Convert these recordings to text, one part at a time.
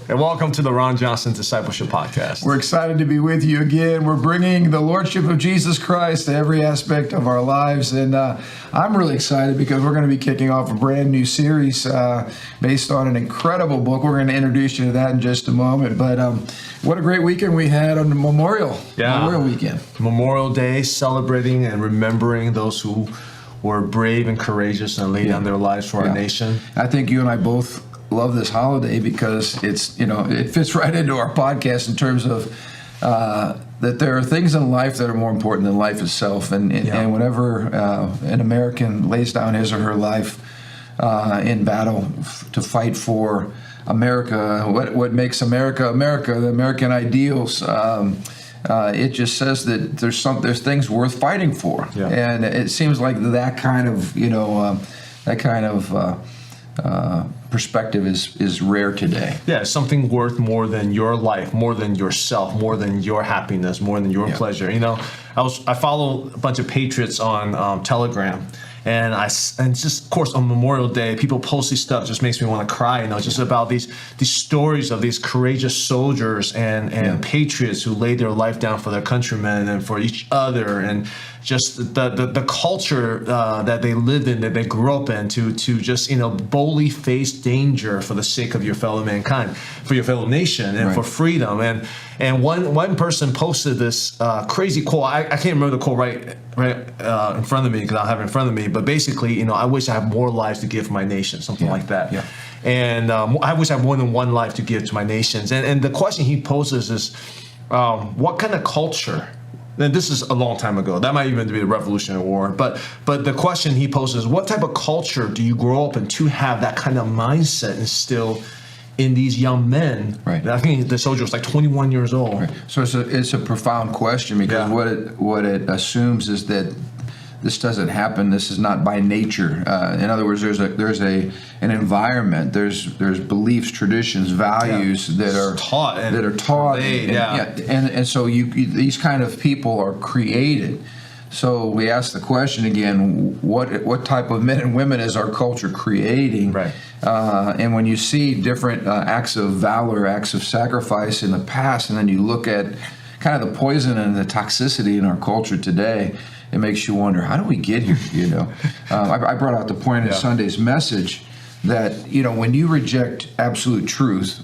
and welcome to the Ron Johnson Discipleship Podcast. We're excited to be with you again. We're bringing the Lordship of Jesus Christ to every aspect of our lives, and I'm really excited because we're going to be kicking off a brand new series based on an incredible book. We're going to introduce you to that in just a moment, but what a great weekend we had on the Memorial Weekend. Memorial Day, celebrating and remembering those who were brave and courageous and laid down their lives for our nation. I think you and I both love this holiday because it fits right into our podcast in terms of that there are things in life that are more important than life itself, and whenever an American lays down his or her life in battle to fight for America, what makes America America, the American ideals, it just says that there's things worth fighting for, and it seems like that kind of perspective is rare today. Yeah, something worth more than your life, more than yourself, more than your happiness, more than your pleasure. I follow a bunch of patriots on Telegram, and just of course on Memorial Day, people post these stuff just makes me want to cry. Just about these stories of these courageous soldiers and patriots who laid their life down for their countrymen and for each other, and just the culture that they lived in, that they grew up in, to just boldly face danger for the sake of your fellow mankind, for your fellow nation, and for freedom. And one person posted this crazy quote. I can't remember the quote right in front of me because I don't have it in front of me. But basically, I wish I had more lives to give for my nation, something like that. Yeah. And I wish I had more than one life to give to my nations. And the question he poses is, what kind of culture? And this is a long time ago. That might even be the Revolutionary War. But the question he poses is, what type of culture do you grow up in to have that kind of mindset instilled in these young men? Right. I think the soldier was like 21 years old. Right. So it's a profound question because what it assumes is that this doesn't happen. This is not by nature. In other words, there's an environment. There's beliefs, traditions, values that are taught. And so these kind of people are created. So we ask the question again: what type of men and women is our culture creating? Right. And when you see different acts of valor, acts of sacrifice in the past, and then you look at kind of the poison and the toxicity in our culture today, it makes you wonder, how do we get here? I brought out the point in Sunday's message that when you reject absolute truth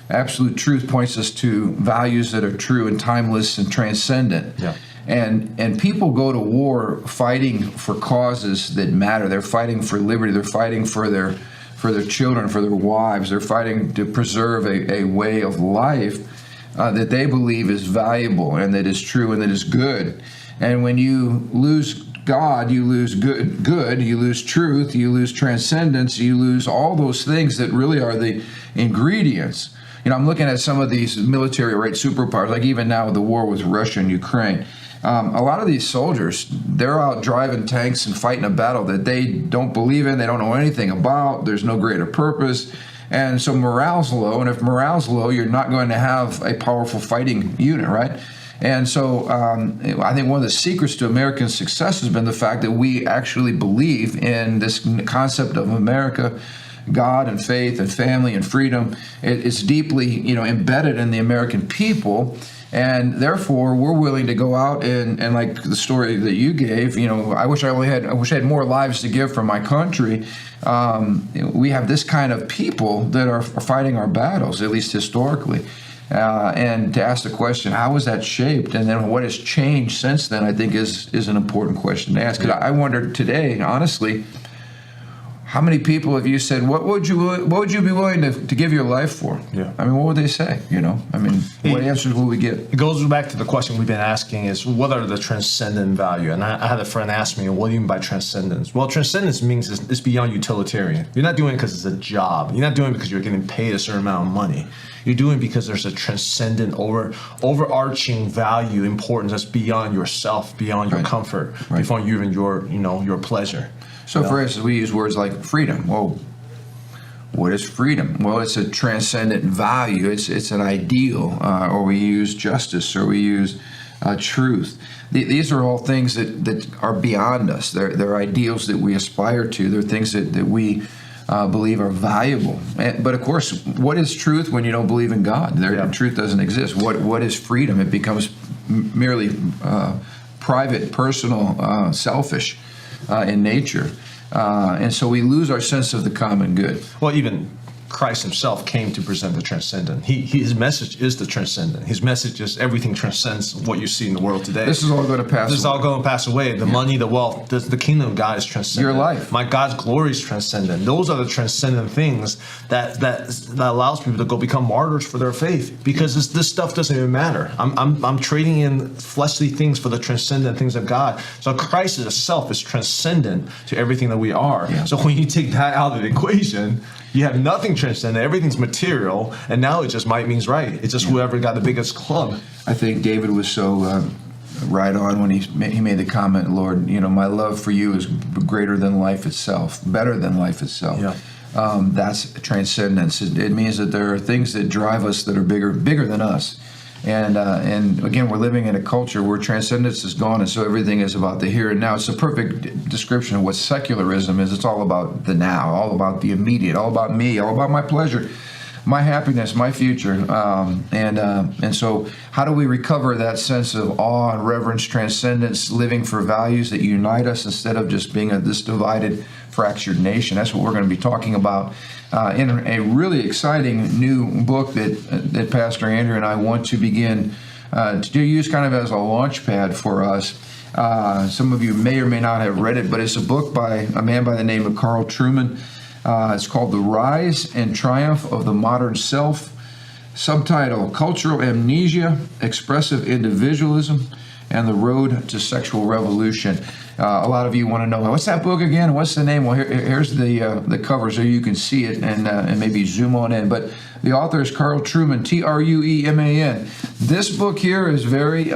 points us to values that are true and timeless and transcendent. Yeah. And people go to war fighting for causes that matter. They're fighting for liberty. They're fighting for their children, for their wives. They're fighting to preserve a way of life that they believe is valuable and that is true and that is good. And when you lose God, you lose good, you lose truth, you lose transcendence, you lose all those things that really are the ingredients. I'm looking at some of these military superpowers, like even now the war with Russia and Ukraine. A lot of these soldiers, they're out driving tanks and fighting a battle that they don't believe in, they don't know anything about, there's no greater purpose. And so morale's low, and if morale's low, you're not going to have a powerful fighting unit, right? And so I think one of the secrets to American success has been the fact that we actually believe in this concept of America, God and faith and family and freedom. It's deeply, embedded in the American people. And therefore, we're willing to go out and like the story that you gave, I wish I had more lives to give for my country. We have this kind of people that are fighting our battles, at least historically. And to ask the question, how was that shaped? And then what has changed since then, I think is an important question to ask. Because I wonder today, honestly, how many people have you said, what would you be willing to give your life for? Yeah. I mean, what would they say? What answers will we get? It goes back to the question we've been asking is, what are the transcendent value? And I had a friend ask me, what do you mean by transcendence? Well, transcendence means it's beyond utilitarian. You're not doing it because it's a job. You're not doing it because you're getting paid a certain amount of money. You're doing it because there's a transcendent, overarching value, importance that's beyond yourself, beyond your comfort, beyond even your pleasure. So, for instance, we use words like freedom. Well, what is freedom? Well, it's a transcendent value. It's an ideal. Or we use justice, or we use truth. These are all things that are beyond us. They're ideals that we aspire to. They're things that we believe are valuable. But of course, what is truth when you don't believe in God? Truth doesn't exist. What is freedom? It becomes merely private, personal, selfish in nature. And so we lose our sense of the common good. Well, even Christ himself came to present the transcendent. His message is the transcendent. His message is everything transcends what you see in the world today. This is all going to pass away. This is all going to pass away. The money, the wealth, the kingdom of God is transcendent. Your life. My God's glory is transcendent. Those are the transcendent things that allows people to go become martyrs for their faith, because this stuff doesn't even matter. I'm trading in fleshly things for the transcendent things of God. So Christ itself is transcendent to everything that we are. Yeah. So when you take that out of the equation, you have nothing transcendent. Everything's material, and now it just might means right. It's just whoever got the biggest club. I think David was so right on when he made the comment, Lord, my love for you is greater than life itself, better than life itself. Yeah. That's transcendence. It means that there are things that drive us that are bigger than us. And again, we're living in a culture where transcendence is gone, and so everything is about the here and now. It's a perfect description of what secularism is. It's all about the now, all about the immediate, all about me, all about my pleasure, my happiness, my future. And so how do we recover that sense of awe and reverence, transcendence, living for values that unite us instead of just being this divided, fractured nation? That's what we're going to be talking about in a really exciting new book that Pastor Andrew and I want to begin to use kind of as a launch pad for us. Some of you may or may not have read it, but it's a book by a man by the name of Carl Trueman. It's called The Rise and Triumph of the Modern Self. Subtitle, Cultural Amnesia, Expressive Individualism, and the Road to Sexual Revolution. A lot of you want to know, what's that book again? What's the name? Well, here's the cover so you can see it and maybe zoom on in. But the author is Carl Trueman, Trueman. This book here is very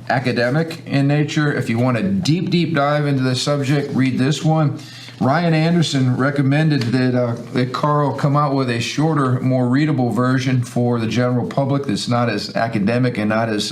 academic in nature. If you want a deep dive into the subject, read this one. Ryan Anderson recommended that Carl come out with a shorter, more readable version for the general public that's not as academic and not as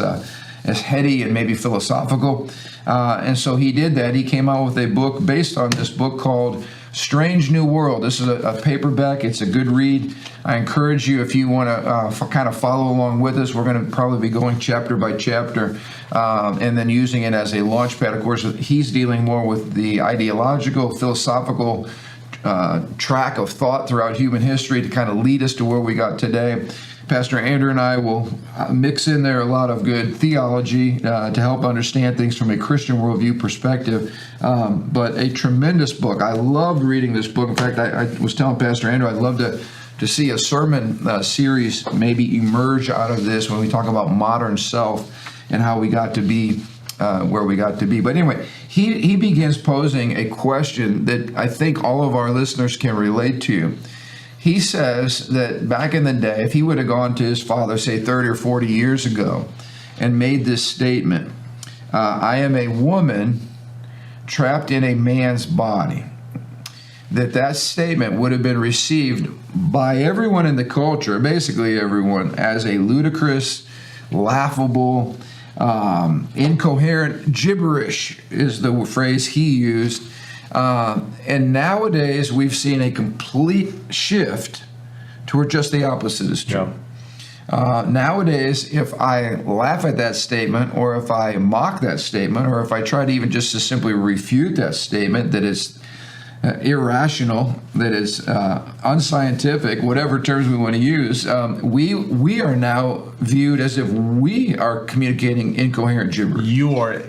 heady and maybe philosophical. And so he did that. He came out with a book based on this book called Strange New World. This is a paperback. It's a good read. I encourage you, if you want to kind of follow along with us, we're going to probably be going chapter by chapter and then using it as a launch pad. Of course, he's dealing more with the ideological, philosophical track of thought throughout human history to kind of lead us to where we got today. Pastor Andrew and I will mix in there a lot of good theology to help understand things from a Christian worldview perspective. But a tremendous book. I loved reading this book. In fact, I was telling Pastor Andrew I'd love to see a sermon series maybe emerge out of this when we talk about modern self and how we got to be where we got to be. But anyway, he begins posing a question that I think all of our listeners can relate to. He says that back in the day, if he would have gone to his father, say 30 or 40 years ago, and made this statement, I am a woman trapped in a man's body, that statement would have been received by everyone in the culture, basically everyone, as a ludicrous, laughable, incoherent gibberish is the phrase he used. And nowadays we've seen a complete shift to where just the opposite is true. Yeah. Nowadays, if I laugh at that statement, or if I mock that statement, or if I try to even just to simply refute that statement that is irrational, that is unscientific, whatever terms we want to use, we are now viewed as if we are communicating incoherent gibberish. You are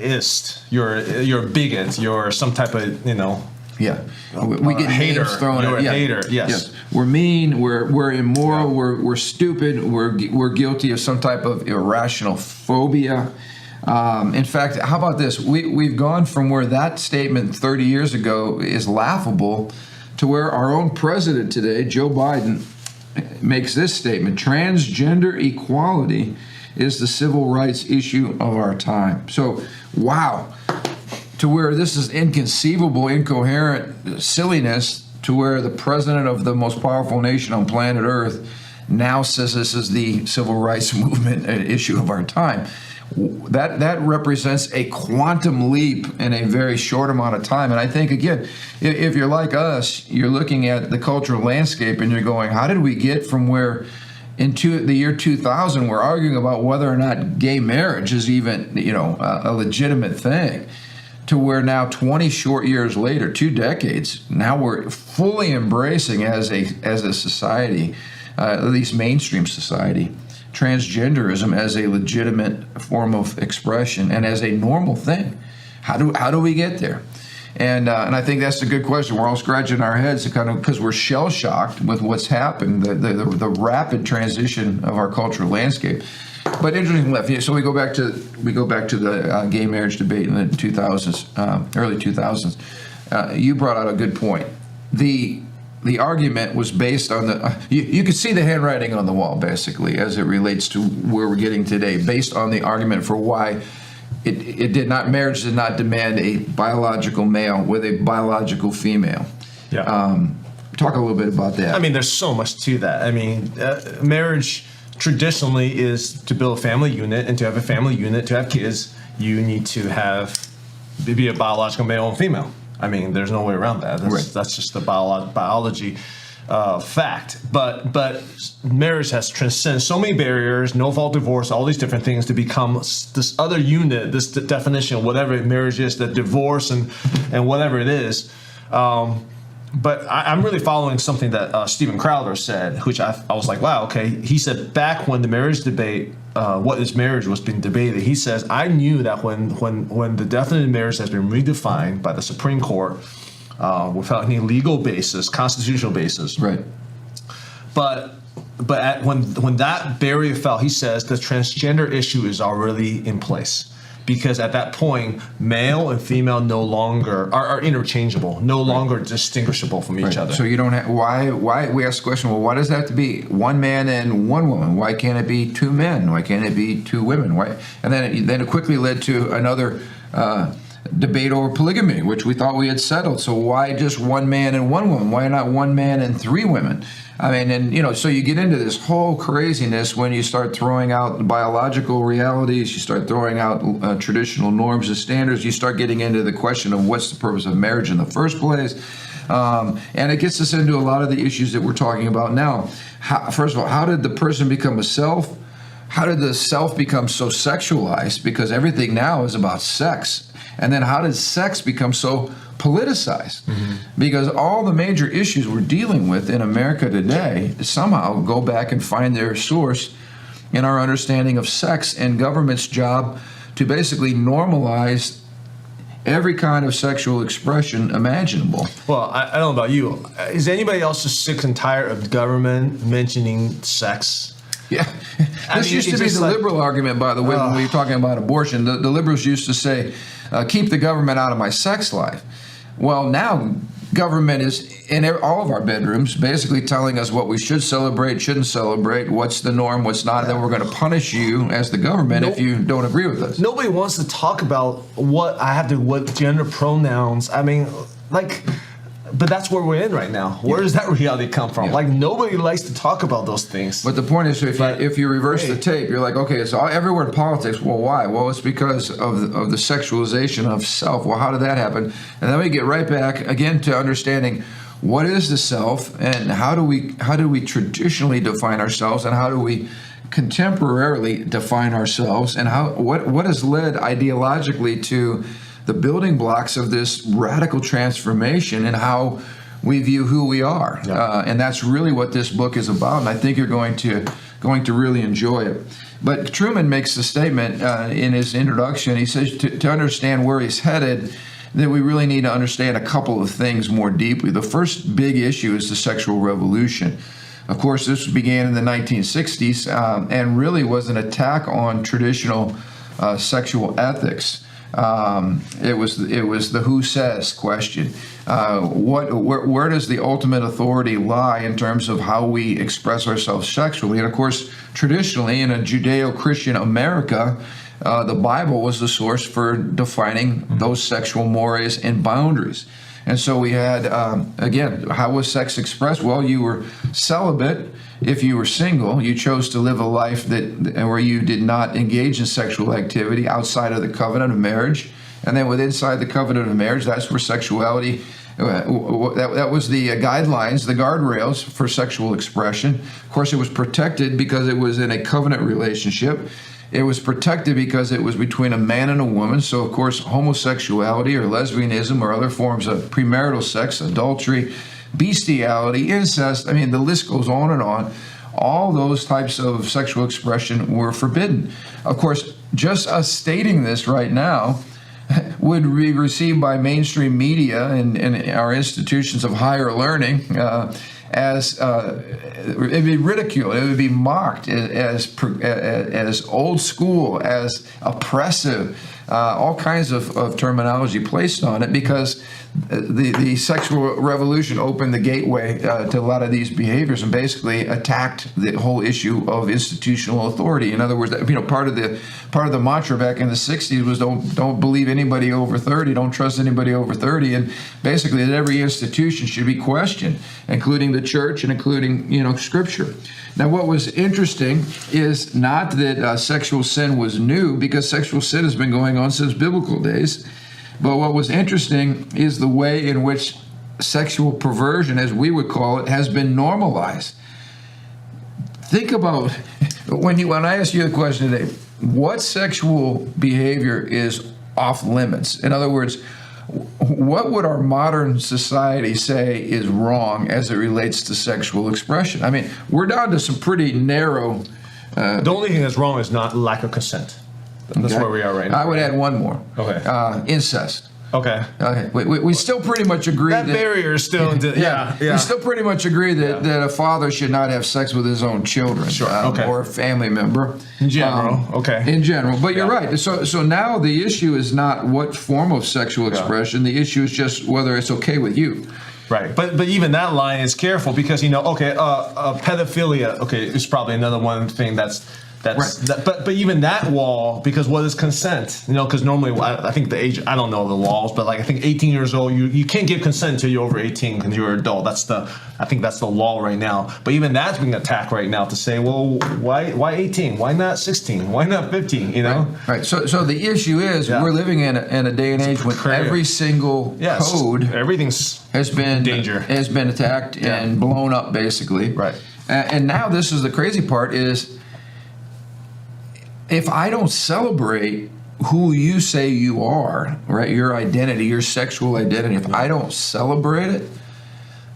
you're a bigot. You're some type of Yeah, we get hater. names thrown You're at. a hater. Yes. We're mean. We're immoral. Yeah. We're stupid. We're guilty of some type of irrational phobia. In fact, how about this? We've gone from where that statement 30 years ago is laughable to where our own president today, Joe Biden, makes this statement: transgender equality is the civil rights issue of our time. So, wow. To where this is inconceivable, incoherent silliness, to where the president of the most powerful nation on planet Earth now says this is the civil rights movement issue of our time. That represents a quantum leap in a very short amount of time. And I think, again, if you're like us, you're looking at the cultural landscape and you're going, how did we get from where into the year 2000 we're arguing about whether or not gay marriage is even, a legitimate thing, to where now 20 short years later, 2 decades, now we're fully embracing as a society, at least mainstream society, transgenderism as a legitimate form of expression and as a normal thing. How do we get there? And I think that's a good question. We're all scratching our heads because we're shell shocked with what's happened, the rapid transition of our cultural landscape. But interesting left. So we go back to the gay marriage debate in the 2000s, early 2000s. You brought out a good point. The argument was based on you could see the handwriting on the wall, basically, as it relates to where we're getting today, based on the argument for why marriage did not demand a biological male with a biological female. Yeah. Talk a little bit about that. I mean, there's so much to that. I mean, marriage traditionally is to build a family unit, and to have a family unit, to have kids, you need to be a biological male and female. I mean, there's no way around that. That's just the biology fact. But marriage has transcended so many barriers, no-fault divorce, all these different things, to become this other unit, this definition of whatever marriage is, the divorce and whatever it is. But I'm really following something that Steven Crowder said, which I was like, wow, okay. He said back when the marriage debate, what is marriage, was being debated, he says, I knew that when the definition of marriage has been redefined by the Supreme Court without any legal basis, constitutional basis. Right. But when that barrier fell, he says the transgender issue is already in place. Because at that point, male and female no longer are interchangeable, no longer distinguishable from each other. So you don't have, why we ask the question, well, why does it have to be one man and one woman? Why can't it be 2 men? Why can't it be 2 women? Why? And then it quickly led to another debate over polygamy, which we thought we had settled. So why just 1 man and 1 woman? Why not 1 man and 3 women? I mean, and so you get into this whole craziness when you start throwing out biological realities, you start throwing out traditional norms and standards, you start getting into the question of what's the purpose of marriage in the first place. And it gets us into a lot of the issues that we're talking about now. First of all, how did the person become a self? How did the self become so sexualized? Because everything now is about sex. And then how did sex become so politicized? Mm-hmm. Because all the major issues we're dealing with in America today somehow go back and find their source in our understanding of sex and government's job to basically normalize every kind of sexual expression imaginable. Well, I don't know about you. Is anybody else just sick and tired of government mentioning sex? Yeah. This used to be the liberal argument, by the way, when we were talking about abortion. The liberals used to say, keep the government out of my sex life. Well, now government is in all of our bedrooms, basically telling us what we should celebrate, shouldn't celebrate, what's the norm, what's not, and then we're going to punish you as the government if you don't agree with us. Nobody wants to talk about what gender pronouns. I mean, but that's where we're in right now. Where does that reality come from? Yeah. Nobody likes to talk about those things. But the point is, if you reverse the tape, you're like, okay, so everywhere in politics, well, why? Well, it's because of the sexualization of self. Well, how did that happen? And then we get right back again to understanding what is the self, and how do we traditionally define ourselves, and how do we contemporarily define ourselves, and what has led ideologically to the building blocks of this radical transformation and how we view who we are. Yeah. And that's really what this book is about, and I think you're going to really enjoy it. But Trueman makes the statement in his introduction. He says to understand where he's headed, that we really need to understand a couple of things more deeply. The first big issue is the sexual revolution. Of course, this began in the 1960s and really was an attack on traditional sexual ethics. It was the who says question. Where does the ultimate authority lie in terms of how we express ourselves sexually? And of course, traditionally in a Judeo-Christian America, the Bible was the source for defining those sexual mores and boundaries. And so we had, again, how was sex expressed? Well, you were celibate. If you were single, you chose to live a life where you did not engage in sexual activity outside of the covenant of marriage. And then inside the covenant of marriage, that's where sexuality, that was the guidelines, the guardrails for sexual expression. Of course, it was protected because it was in a covenant relationship. It was protected because it was between a man and a woman. So, of course, homosexuality or lesbianism or other forms of premarital sex, adultery, bestiality, incest, I mean, the list goes on and on. All those types of sexual expression were forbidden. Of course, just us stating this right now would be received by mainstream media and our institutions of higher learning as it would be ridiculed, it would be mocked as old school, as oppressive, all kinds of terminology placed on it, because the sexual revolution opened the gateway to a lot of these behaviors and basically attacked the whole issue of institutional authority. In other words, part of the mantra back in the 60s was don't believe anybody over 30, don't trust anybody over 30, and basically that every institution should be questioned, including the church and including Scripture. Now, what was interesting is not that sexual sin was new, because sexual sin has been going on since biblical days. But what was interesting is the way in which sexual perversion, as we would call it, has been normalized. Think about when I ask you the question today, what sexual behavior is off limits? In other words, what would our modern society say is wrong as it relates to sexual expression? I mean, we're down to some pretty narrow. The only thing that's wrong is not lack of consent. That's where we are right now. I would add one more. Okay. Incest. Okay. Okay. We still pretty much agree that barrier is still. Yeah. We still pretty much agree that a father should not have sex with his own children. Sure. Or a family member. In general. In general. But you're right. So now the issue is not what form of sexual expression. The issue is just whether it's okay with you. Right, but even that line is careful, because pedophilia. Okay, is probably another one thing that's right. But even that wall, because what is consent? Because normally I think the age, I don't know the laws, but I think 18 years old, you can't give consent until you're over 18 because you're an adult. I think that's the law right now. But even that's being attacked right now to say, well, why 18? Why not 16? Why not 15? Right. So the issue is we're living in a day and age when every single code, everything's has been danger, has been attacked and blown up, basically. Right. And now this is the crazy part is, if I don't celebrate who you say you are, right, your identity, your sexual identity, if I don't celebrate it,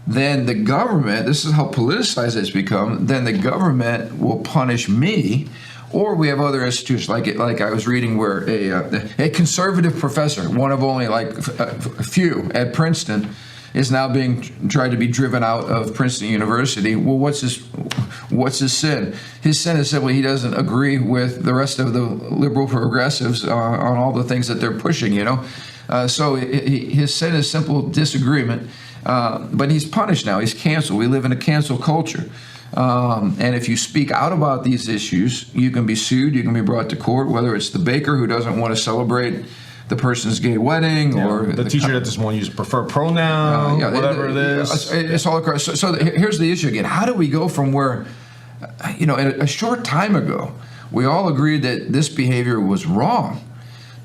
then the government, this is how politicized it's become, then the government will punish me. Or we have other institutions, like I was reading where a conservative professor, one of only a few at Princeton, is now being tried to be driven out of Princeton University. Well, what's his sin? His sin is simply he doesn't agree with the rest of the liberal progressives on all the things that they're pushing, So his sin is simple disagreement. But he's punished now. He's canceled. We live in a cancel culture. And if you speak out about these issues, you can be sued, you can be brought to court, whether it's the baker who doesn't want to celebrate the person's gay wedding, or the teacher that just want to use preferred pronoun, whatever it is. It's all across. So here's the issue again. How do we go from where, a short time ago, we all agreed that this behavior was wrong,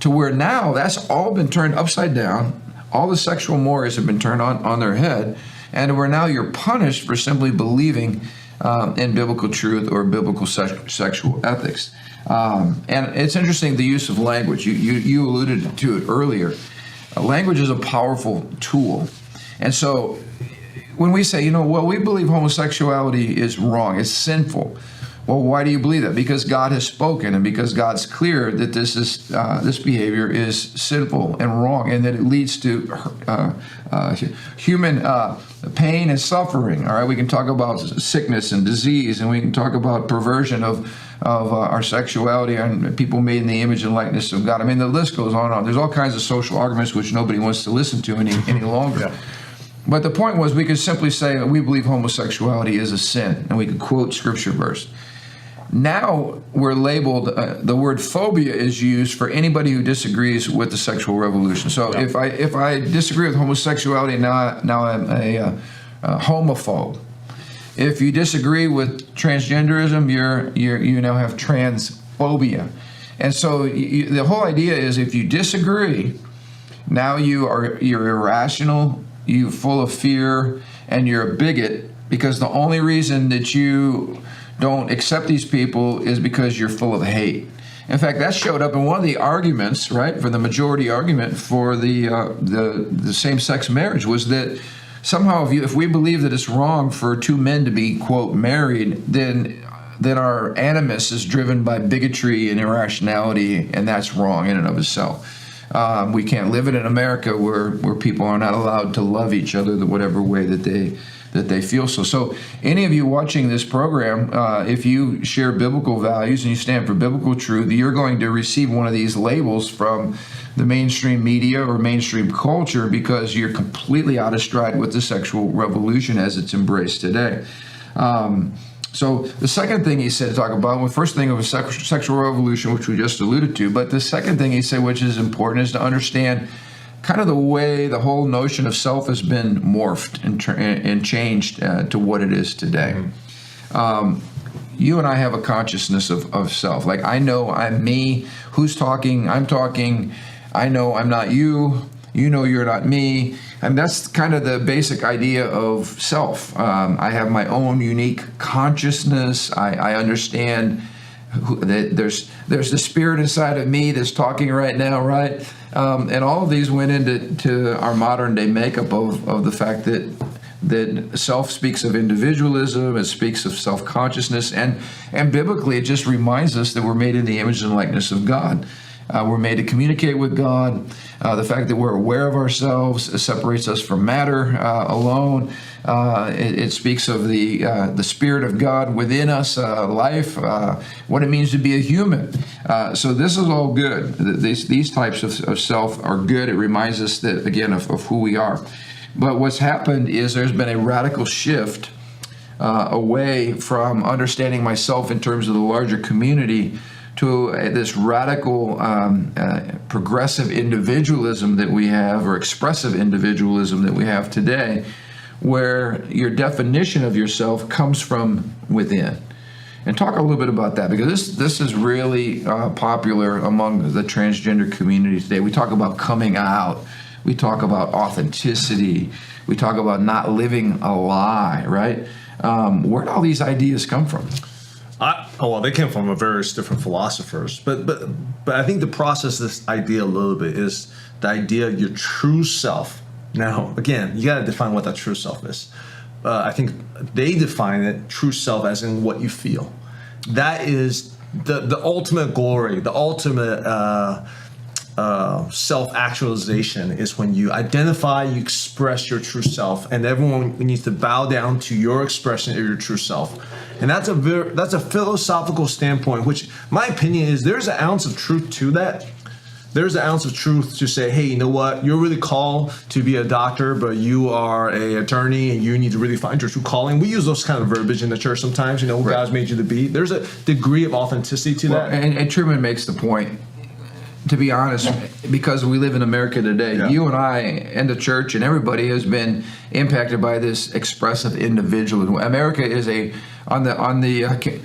to where now that's all been turned upside down. All the sexual mores have been turned on their head, and where now you're punished for simply believing in biblical truth or biblical sexual ethics. And it's interesting, the use of language. You alluded to it earlier. Language is a powerful tool. And so when we say, we believe homosexuality is wrong, it's sinful. Well, why do you believe that? Because God has spoken, and because God's clear that this behavior is sinful and wrong, and that it leads to human pain and suffering. All right, we can talk about sickness and disease, and we can talk about perversion of our sexuality and people made in the image and likeness of God. I mean, the list goes on and on. There's all kinds of social arguments which nobody wants to listen to any longer. Yeah. But the point was, we could simply say that we believe homosexuality is a sin, and we could quote scripture verse. Now we're labeled, the word phobia is used for anybody who disagrees with the sexual revolution. So if I disagree with homosexuality, now I'm a homophobe. If you disagree with transgenderism, you now have transphobia. And so the whole idea is, if you disagree, now you're irrational, you're full of fear, and you're a bigot, because the only reason that you don't accept these people is because you're full of hate. In fact, that showed up in one of the arguments, right, for the majority argument for the same-sex marriage, was that somehow if we believe that it's wrong for two men to be, quote, married, then our animus is driven by bigotry and irrationality, and that's wrong in and of itself. We can't live in America where people are not allowed to love each other the whatever way that they feel so. So any of you watching this program, if you share biblical values and you stand for biblical truth, you're going to receive one of these labels from the mainstream media or mainstream culture, because you're completely out of stride with the sexual revolution as it's embraced today. So the second thing he said to talk about, well, first thing was sexual revolution, which we just alluded to, but the second thing he said, which is important, is to understand kind of the way the whole notion of self has been morphed and changed to what it is today. You and I have a consciousness of self. Like, I know I'm me. Who's talking? I'm talking. I know I'm not you. You know you're not me. And that's kind of the basic idea of self. I have my own unique consciousness. I understand that there's the spirit inside of me that's talking right now, right? And all of these went into our modern day makeup of the fact that self speaks of individualism, it speaks of self-consciousness, and biblically it just reminds us that we're made in the image and likeness of God. We're made to communicate with God. The fact that we're aware of ourselves separates us from matter alone. It speaks of the Spirit of God within us, life, what it means to be a human. So this is all good. These types of self are good. It reminds us that, again, of who we are. But what's happened is there's been a radical shift away from understanding myself in terms of the larger community to this radical progressive individualism that we have, or expressive individualism that we have today, where your definition of yourself comes from within. And talk a little bit about that, because this is really popular among the transgender community today. We talk about coming out. We talk about authenticity. We talk about not living a lie, right? Where do all these ideas come from? Well, they came from various different philosophers, but I think the process of this idea a little bit is the idea of your true self. Now, again, you got to define what that true self is. I think they define it, true self, as in what you feel. That is the ultimate glory, the ultimate self-actualization is when you identify, you express your true self, and everyone needs to bow down to your expression of your true self. And that's a philosophical standpoint, which my opinion is there's an ounce of truth to that. There's an ounce of truth to say, hey, you know what? You're really called to be a doctor, but you are an attorney, and you need to really find your true calling. We use those kind of verbiage in the church sometimes, what right. God's made you to be. There's a degree of authenticity to that. And Trueman makes the point, to be honest, because we live in America today, you and I and the church and everybody has been impacted by this expressive individualism. America is on the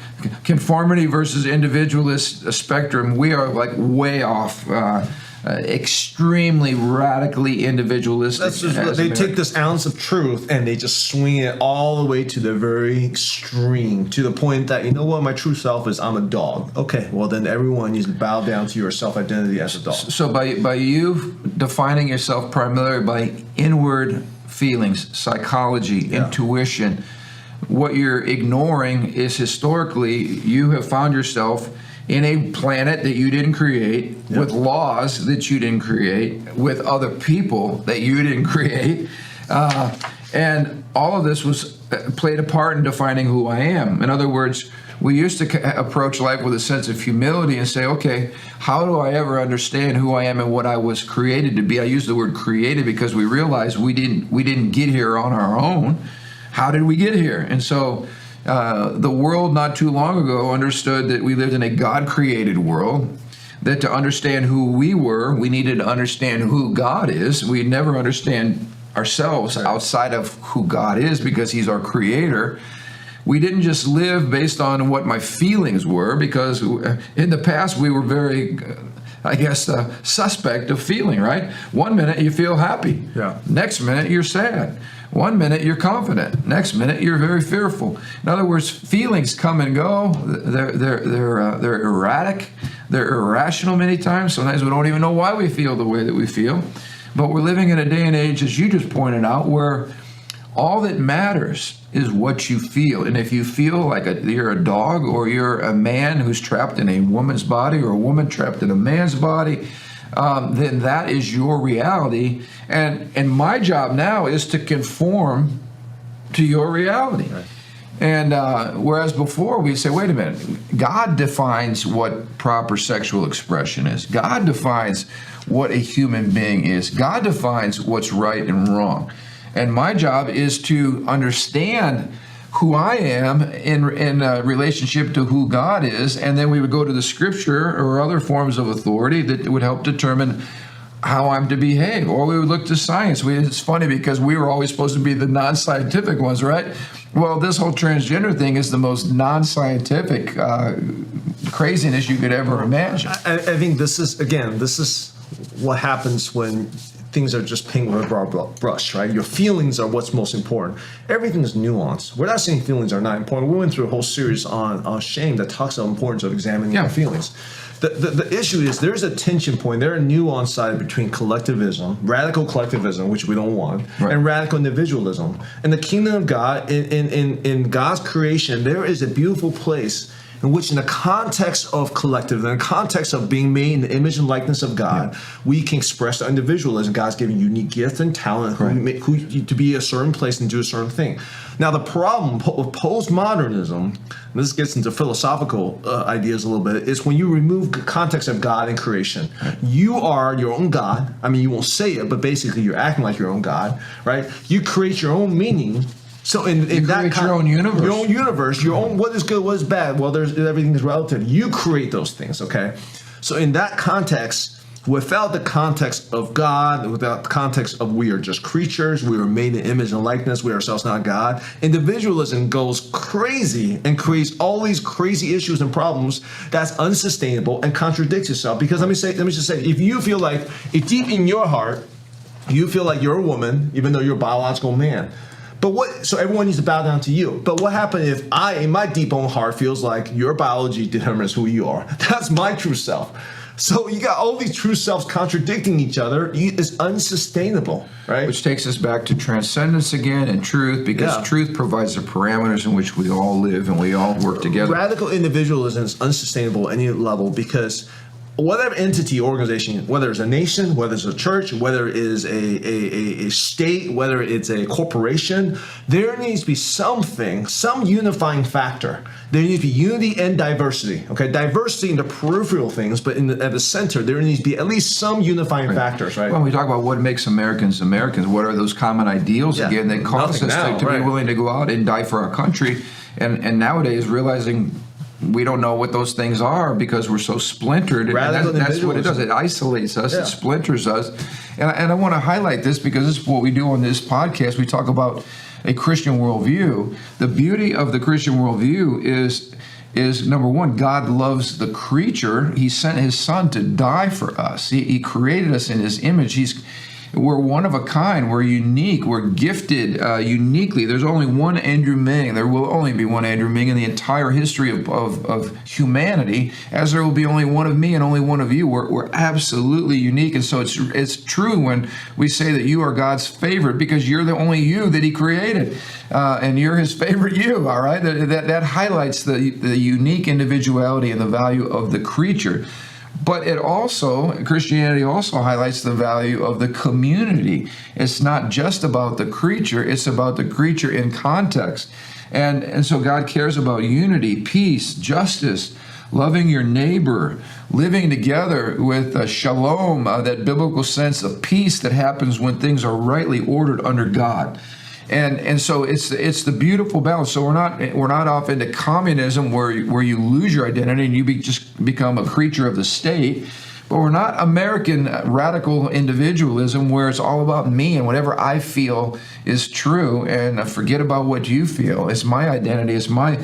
conformity versus individualist spectrum. We are like way off, extremely radically individualistic. They take this ounce of truth and they just swing it all the way to the very extreme, to the point that, my true self is I'm a dog. Okay, well then everyone needs to bow down to your self-identity as a dog. So by you defining yourself primarily by inward feelings, psychology, intuition, what you're ignoring is historically you have found yourself in a planet that you didn't create, with laws that you didn't create, with other people that you didn't create, and all of this was played a part in defining who I am. In other words, we used to approach life with a sense of humility and say, okay, how do I ever understand who I am and what I was created to be? I use the word created because we realized we didn't get here on our own. How did we get here? And so The world not too long ago understood that we lived in a God-created world, that to understand who we were, we needed to understand who God is. We never understand ourselves outside of who God is because he's our creator. We didn't just live based on what my feelings were, because in the past we were very, suspect of feeling, right? One minute you feel happy. Yeah. Next minute you're sad. One minute you're confident. Next minute you're very fearful. In other words, feelings come and go. They're erratic. They're irrational many times. Sometimes we don't even know why we feel the way that we feel. But we're living in a day and age, as you just pointed out, where all that matters is what you feel. And if you feel like you're a dog, or you're a man who's trapped in a woman's body, or a woman trapped in a man's body, then that is your reality. And my job now is to conform to your reality. Right. And whereas before we'd say, wait a minute, God defines what proper sexual expression is. God defines what a human being is. God defines what's right and wrong. And my job is to understand who I am in relationship to who God is, and then we would go to the Scripture or other forms of authority that would help determine how I'm to behave. Or we would look to science. It's funny because we were always supposed to be the non-scientific ones, right? Well, this whole transgender thing is the most non-scientific craziness you could ever imagine. I think this is what happens when things are just painted with a broad brush, right? Your feelings are what's most important. Everything is nuanced. We're not saying feelings are not important. We went through a whole series on shame that talks about the importance of examining our feelings. The issue is there's a tension point, there's a nuance side between collectivism, radical collectivism, which we don't want, right, and radical individualism. In the kingdom of God, in God's creation, there is a beautiful place in which, in the context of collective, in the context of being made in the image and likeness of God, we can express our individualism. God's giving unique gifts and talent to be a certain place and do a certain thing. Now, the problem with postmodernism, and this gets into philosophical ideas a little bit, is when you remove the context of God and creation. You are your own God. I mean, you won't say it, but basically you're acting like your own God, right? You create your own meaning. So in that your own universe, your own what is good, what is bad. Well, everything is relative. You create those things, okay? So in that context, without the context of God, without the context of we are just creatures, we were made in image and likeness, we ourselves not God, individualism goes crazy and creates all these crazy issues and problems that's unsustainable and contradicts itself. Because let me just say, if deep in your heart, you feel like you're a woman, even though you're a biological man. So everyone needs to bow down to you. But what happens if in my deep own heart, feels like your biology determines who you are? That's my true self. So you got all these true selves contradicting each other. It's unsustainable, right? Which takes us back to transcendence again and truth, because truth provides the parameters in which we all live and we all work together. Radical individualism is unsustainable at any level, because whatever entity, organization, whether it's a nation, whether it's a church, whether it is a state, whether it's a corporation, there needs to be some unifying factor. There needs to be unity and diversity. Okay, diversity in the peripheral things, but at the center, there needs to be at least some unifying factors, right? When we talk about what makes Americans Americans, what are those common ideals again that cause us to be willing to go out and die for our country, and nowadays realizing we don't know what those things are because we're so splintered. And that's what it does. It isolates us. It splinters us. And I want to highlight this because this is what we do on this podcast. We talk about a Christian worldview. The beauty of the Christian worldview is number one, God loves the creature. He sent his son to die for us. He created us in his image. We're one of a kind. We're unique. We're gifted uniquely. There's only one Andrew Ming. There will only be one Andrew Ming in the entire history of humanity, as there will be only one of me and only one of you. We're absolutely unique. And so it's true when we say that you are God's favorite, because you're the only you that he created. And you're his favorite you, all right? That highlights the unique individuality and the value of the creature. But Christianity also highlights the value of the community. It's not just about the creature, it's about the creature in context. And so God cares about unity, peace, justice, loving your neighbor, living together with shalom, that biblical sense of peace that happens when things are rightly ordered under God. And so it's the beautiful balance. So we're not off into communism where you lose your identity and you just become a creature of the state. But we're not American radical individualism where it's all about me and whatever I feel is true, and forget about what you feel. It's my identity, it's my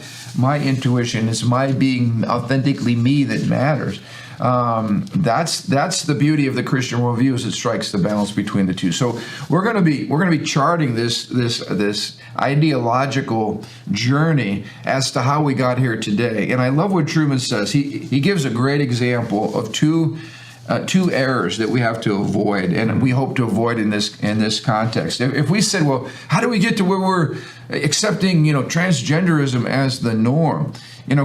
intuition, it's my being authentically me that matters. That's the beauty of the Christian worldview, is it strikes the balance between the two. So we're going to be charting this ideological journey as to how we got here today. And I love what Trueman says. He gives a great example of two errors that we have to avoid, and we hope to avoid in this context. If we said, well, how do we get to where we're accepting transgenderism as the norm?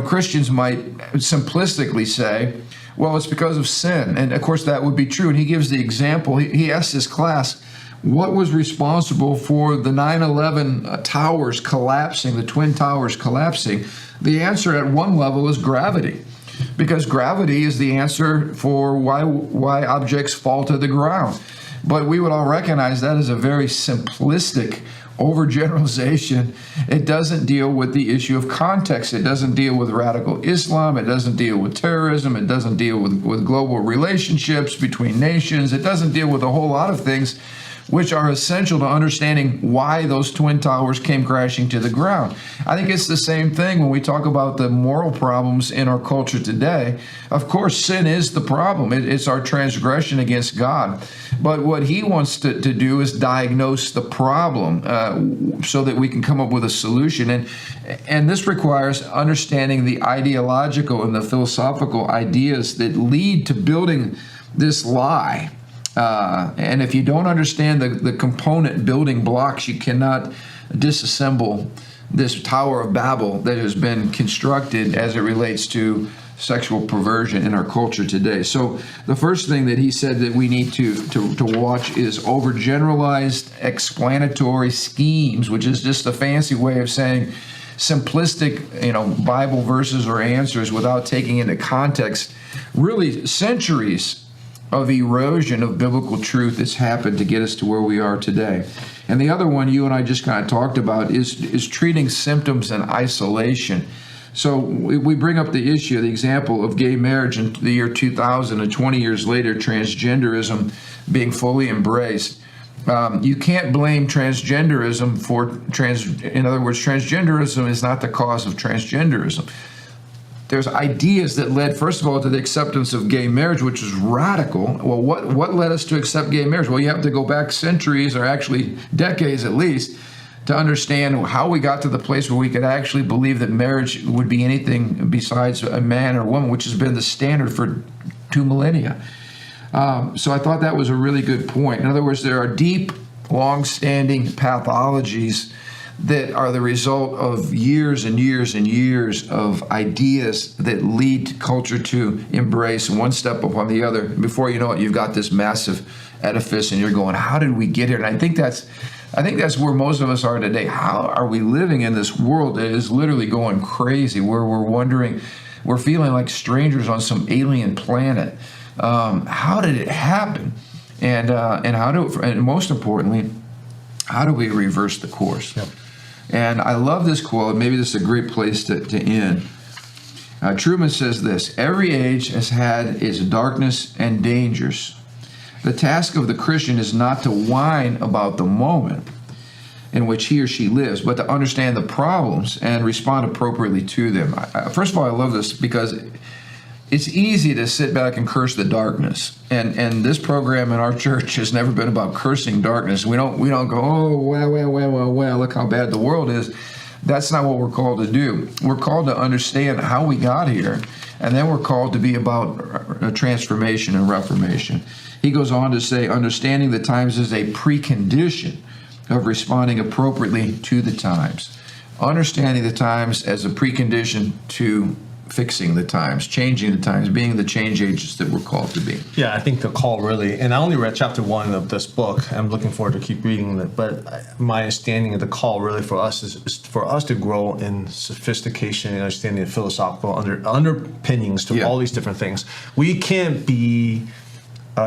Christians might simplistically say, well, it's because of sin. And of course that would be true. And he gives the example. He asked his class, what was responsible for the 9/11 towers collapsing, the Twin Towers collapsing? The answer at one level is gravity, because gravity is the answer for why objects fall to the ground. But we would all recognize that is a very simplistic overgeneralization. It doesn't deal with the issue of context. It doesn't deal with radical Islam. It doesn't deal with terrorism. It doesn't deal with global relationships between nations. It doesn't deal with a whole lot of things which are essential to understanding why those Twin Towers came crashing to the ground. I think it's the same thing when we talk about the moral problems in our culture today. Of course, sin is the problem. It's our transgression against God. But what he wants to do is diagnose the problem so that we can come up with a solution. And this requires understanding the ideological and the philosophical ideas that lead to building this lie. And if you don't understand the component building blocks, you cannot disassemble this Tower of Babel that has been constructed as it relates to sexual perversion in our culture today. So the first thing that he said that we need to watch is overgeneralized explanatory schemes, which is just a fancy way of saying simplistic, Bible verses or answers without taking into context really centuries of erosion of biblical truth that's happened to get us to where we are today. And the other one you and I just kind of talked about is treating symptoms in isolation. So we bring up the issue, the example of gay marriage in the year 2000, and 20 years later, transgenderism being fully embraced. You can't blame transgenderism in other words, transgenderism is not the cause of transgenderism. There's ideas that led, first of all, to the acceptance of gay marriage, which is radical. Well, what led us to accept gay marriage? Well, you have to go back centuries, or actually decades at least, to understand how we got to the place where we could actually believe that marriage would be anything besides a man or woman, which has been the standard for 2 millennia. So I thought that was a really good point. In other words, there are deep, long-standing pathologies that are the result of years and years and years of ideas that lead culture to embrace one step upon the other. Before you know it, you've got this massive edifice, and you're going, how did we get here? And I think that's where most of us are today. How are we living in this world that is literally going crazy, where we're wondering, we're feeling like strangers on some alien planet? How did it happen? And most importantly, how do we reverse the course? Yep. And I love this quote. Maybe this is a great place to end. Trueman says this: every age has had its darkness and dangers. The task of the Christian is not to whine about the moment in which he or she lives, but to understand the problems and respond appropriately to them. First of all, I love this because it's easy to sit back and curse the darkness, and this program in our church has never been about cursing darkness. We don't go, oh, well, look how bad the world is. That's not what we're called to do. We're called to understand how we got here, and then we're called to be about a transformation and reformation. He goes on to say, understanding the times is a precondition of responding appropriately to the times. Understanding the times as a precondition to fixing the times, changing the times, being the change agents that we're called to be. Yeah, I think the call really, and I only read chapter 1 of this book. I'm looking forward to keep reading it, but my understanding of the call really for us is for us to grow in sophistication and understanding of philosophical underpinnings to all these different things. We can't be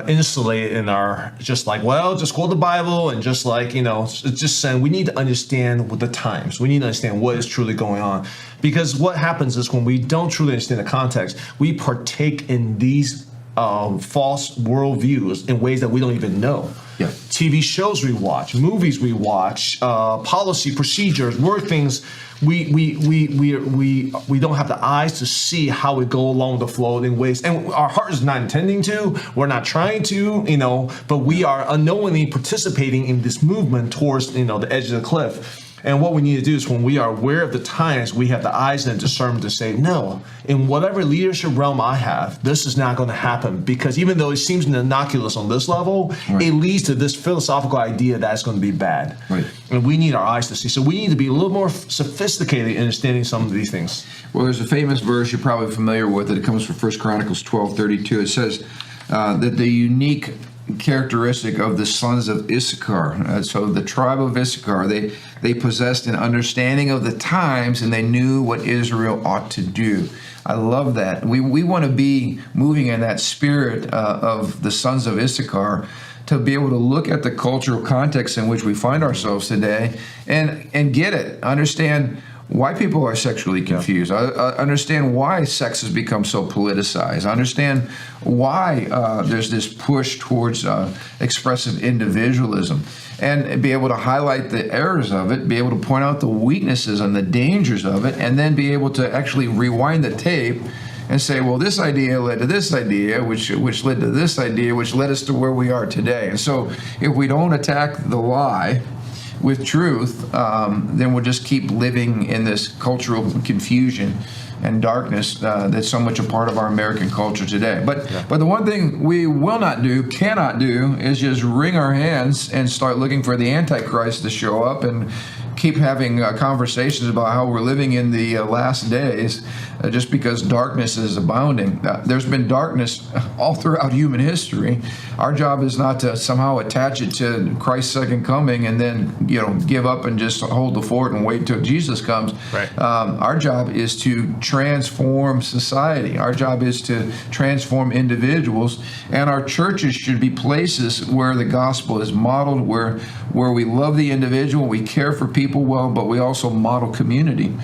insulated in our, just like, well, just quote the Bible, and just like, it's just saying we need to understand what the times. We need to understand what is truly going on. Because what happens is when we don't truly understand the context, we partake in these false worldviews in ways that we don't even know. Yeah. TV shows we watch, movies we watch, policy, procedures, work things. We don't have the eyes to see how we go along the flow in ways, and our heart is not intending to. We're not trying to, but we are unknowingly participating in this movement towards, the edge of the cliff. And what we need to do is, when we are aware of the times, we have the eyes and the discernment to say, no, in whatever leadership realm I have, this is not going to happen. Because even though it seems innocuous on this level, right, it leads to this philosophical idea that it's going to be bad. Right. And we need our eyes to see. So we need to be a little more sophisticated in understanding some of these things. Well, there's a famous verse you're probably familiar with. It comes from 1 Chronicles 12:32. It says that the unique characteristic of the sons of Issachar. So the tribe of Issachar, they possessed an understanding of the times, and they knew what Israel ought to do. I love that. We want to be moving in that spirit of the sons of Issachar, to be able to look at the cultural context in which we find ourselves today and get it, understand why people are sexually confused. Understand why sex has become so politicized. Understand why there's this push towards expressive individualism, and be able to highlight the errors of it, be able to point out the weaknesses and the dangers of it, and then be able to actually rewind the tape and say, well, this idea led to this idea, which led to this idea, which led us to where we are today. And so if we don't attack the lie with truth, then we'll just keep living in this cultural confusion and darkness that's so much a part of our American culture today. But the one thing we will not do, cannot do, is just wring our hands and start looking for the Antichrist to show up and keep having conversations about how we're living in the last days just because darkness is abounding. There's been darkness all throughout human history. Our job is not to somehow attach it to Christ's second coming and then give up and just hold the fort and wait till Jesus comes. Right. Our job is to transform society. Our job is to transform individuals, and our churches should be places where the gospel is modeled, where we love the individual, we care for people well, but we also model community.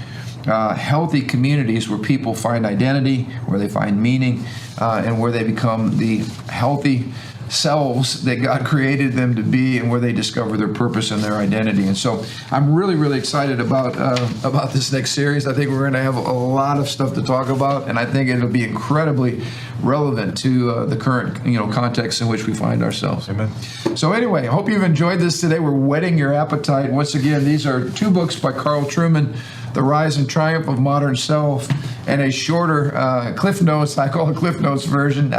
Healthy communities where people find identity, where they find meaning, and where they become the healthy selves that God created them to be, and where they discover their purpose and their identity. And so I'm really, really excited about this next series. I think we're going to have a lot of stuff to talk about, and I think it'll be incredibly relevant to the current context in which we find ourselves. Amen. So anyway, I hope you've enjoyed this today. We're whetting your appetite. Once again, these are 2 books by Carl Trueman, The Rise and Triumph of Modern Self, and a shorter Cliff Notes, I call it Cliff Notes version,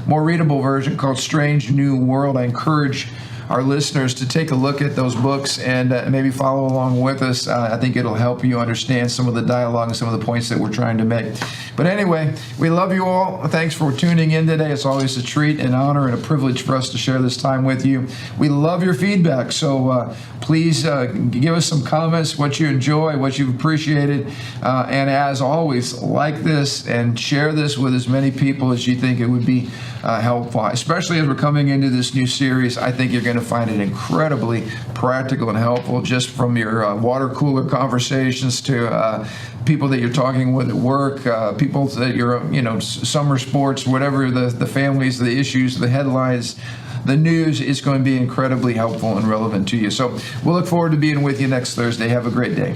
more readable version called Strange New World. I encourage our listeners to take a look at those books and maybe follow along with us. I think it'll help you understand some of the dialogue and some of the points that we're trying to make. But anyway, we love you all. Thanks for tuning in today. It's always a treat, an honor, and a privilege for us to share this time with you. We love your feedback, so please give us some comments, what you enjoy, what you've appreciated, and as always, like this and share this with as many people as you think it would be helpful, especially as we're coming into this new series. I think you're going to find it incredibly practical and helpful, just from your water cooler conversations to people that you're talking with at work, people that you're, summer sports, whatever the families, the issues, the headlines, the news is going to be incredibly helpful and relevant to you. So we'll look forward to being with you next Thursday. Have a great day.